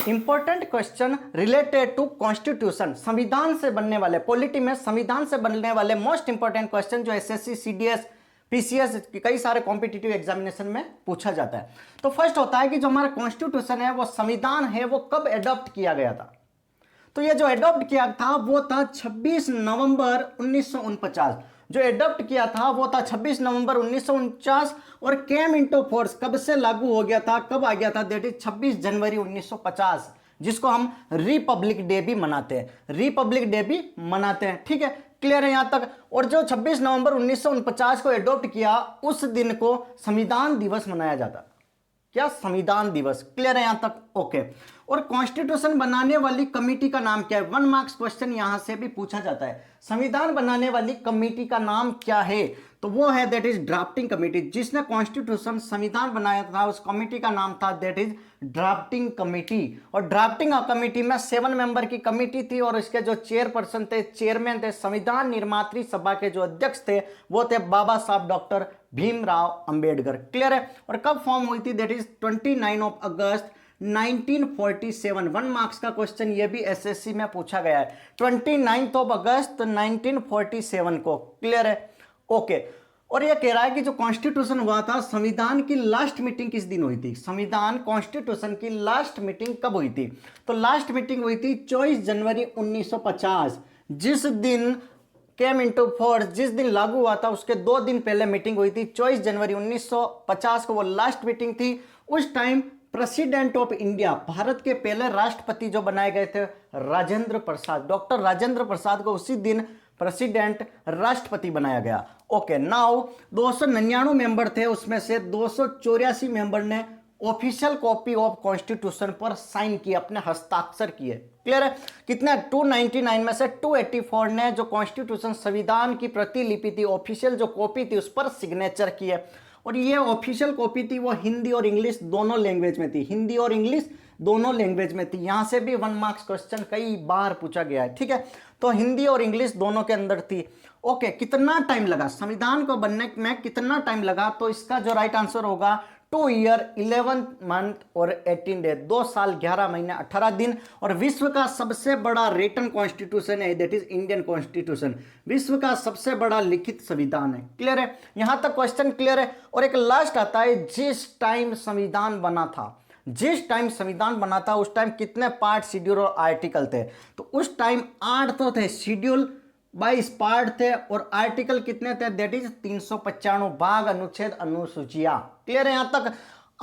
Important question related to constitution, संविधान से बनने वाले, पॉलिटी में संविधान से बनने वाले मोस्ट इंपॉर्टेंट क्वेश्चन जो एसएससी, सीडीएस, पीसीएस, कई सारे कॉम्पिटिटिव एग्जामिनेशन में पूछा जाता है। तो फर्स्ट होता है कि जो हमारा कॉन्स्टिट्यूशन है, वो संविधान है, वो कब एडॉप्ट किया गया था। तो ये जो एडॉप्ट किया था वो था 26 नवंबर 1949। जो एडॉप्ट किया था वो था 26 नवंबर 1949 और केम इनटू फोर्स कब से लागू हो गया था, कब आ गया था, दैट इज 26 जनवरी 1950, जिसको हम रिपब्लिक डे भी मनाते हैं, रिपब्लिक डे भी मनाते हैं। ठीक है, क्लियर है यहां तक। और जो 26 नवंबर 1949 को एडॉप्ट किया, उस दिन को संविधान दिवस मनाया जाता। क्या? संविधान दिवस। क्लियर है यहां तक? ओके। और कॉन्स्टिट्यूशन बनाने वाली कमेटी का नाम क्या है? 1 मार्क्स क्वेश्चन यहां से भी पूछा जाता है। संविधान बनाने वाली कमेटी का नाम क्या है? तो वो है दैट इज ड्राफ्टिंग कमेटी। जिसने कॉन्स्टिट्यूशन संविधान बनाया था उस कमेटी का नाम था दैट इज ड्राफ्टिंग कमेटी। और ड्राफ्टिंग कमेटी में 7 मेंबर की कमेटी थी और इसके जो चेयरपर्सन थे, चेयरमैन थे, संविधान निर्मात्री सभा के जो अध्यक्ष थे वो थे बाबा साहब डॉक्टर भीमराव अंबेडकर। क्लियर है? और कब फॉर्म हुई थी? That is 29 August 1947। 1 मार्क्स का क्वेश्चन ये भी एसएससी में पूछा गया है, 29 अगस्त 1947 को। क्लियर है? ओके। और ये कह रहा है कि जो कॉन्स्टिट्यूशन हुआ था, संविधान की लास्ट मीटिंग किस दिन हुई थी? संविधान कॉन्स्टिट्यूशन की लास्ट मीटिंग कब हुई थी? तो लास्ट मीटिंग हुई थी 24 जनवरी 1950। जिस दिन केम इनटू फोर्स, जिस दिन लागू हुआ था उसके 2 दिन पहले मीटिंग हुई थी, 24 जनवरी 1950 को वो लास्ट मीटिंग थी। उस time president of India, Bharat के पहले राष्ट्रपति जो बनाए गए थे, राजेंद्र प्रसाद, डॉक्टर राजेंद्र प्रसाद को उसी दिन प्रेसिडेंट, राष्ट्रपति बनाया गया। ओके, नाउ 299 मेंबर थे, उसमें से 284 मेंबर ने ऑफिशियल कॉपी ऑफ कॉन्स्टिट्यूशन पर साइन किए, अपने हस्ताक्षर किए। क्लियर है? कितने? 299 में से 284 ने जो कॉन्स्टिट्यूशन संविधान की प्रतिलिपि थी, ऑफिशियल जो कॉपी थी, उस पर सिग्नेचर किए। और ये ऑफिशियल कॉपी थी वो हिंदी और इंग्लिश दोनों लैंग्वेज में थी, हिंदी और इंग्लिश दोनों लैंग्वेज में थी। यहां से भी 1 मार्क्स क्वेश्चन कई बार पूछा गया है। ठीक है, तो हिंदी और इंग्लिश दोनों के अंदर थी। ओके, कितना टाइम लगा संविधान को बनने में, कितना टाइम लगा? तो इसका जो राइट आंसर होगा 2 ईयर 11 मंथ और 18 डे, 2 साल 11 महीने 18 दिन। और विश्व का सबसे बड़ा रिटन कॉन्स्टिट्यूशन है दैट इज इंडियन कॉन्स्टिट्यूशन, विश्व का सबसे बड़ा लिखित संविधान है। क्लियर है? यहां तक क्वेश्चन क्लियर है। और एक लास्ट आता है, जिस टाइम संविधान बना था, जिस टाइम संविधान बना था उस टाइम कितने पार्ट, शेड्यूल और आर्टिकल थे? तो उस टाइम 8 तो थे, शेड्यूल 22 पार्ट थे और आर्टिकल कितने थे? दैट इज 395 भाग, अनुच्छेद, अनुसूचियां। क्लियर है? यहां तक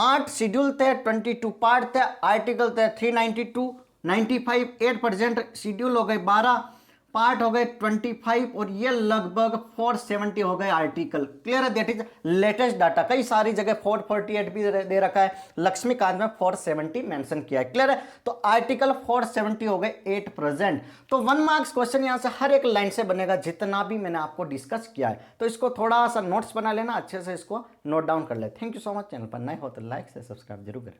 8 शेड्यूल थे, 22 पार्ट थे, आर्टिकल थे 392, 95, 8% शेड्यूल हो गए, 12 पार्ट हो गए 25 और ये लगभग 470 हो गए आर्टिकल। क्लियर है? That is latest data. कई सारी जगह 448 भी दे रखा है, लक्ष्मीकांत में 470 मेंशन किया है। क्लियर है? तो आर्टिकल 470 हो गए 8%। तो 1 मार्क्स क्वेश्चन यहां से हर एक लाइन से बनेगा, जितना भी मैंने आपको डिस्कस किया है। तो इसको थोड़ा सा नोट्स बना लेना, अच्छे से इसको नोट डाउन कर ले। Thank you so much. Channel पर नए हो तो लाइक से सब्सक्राइब जरूर करें।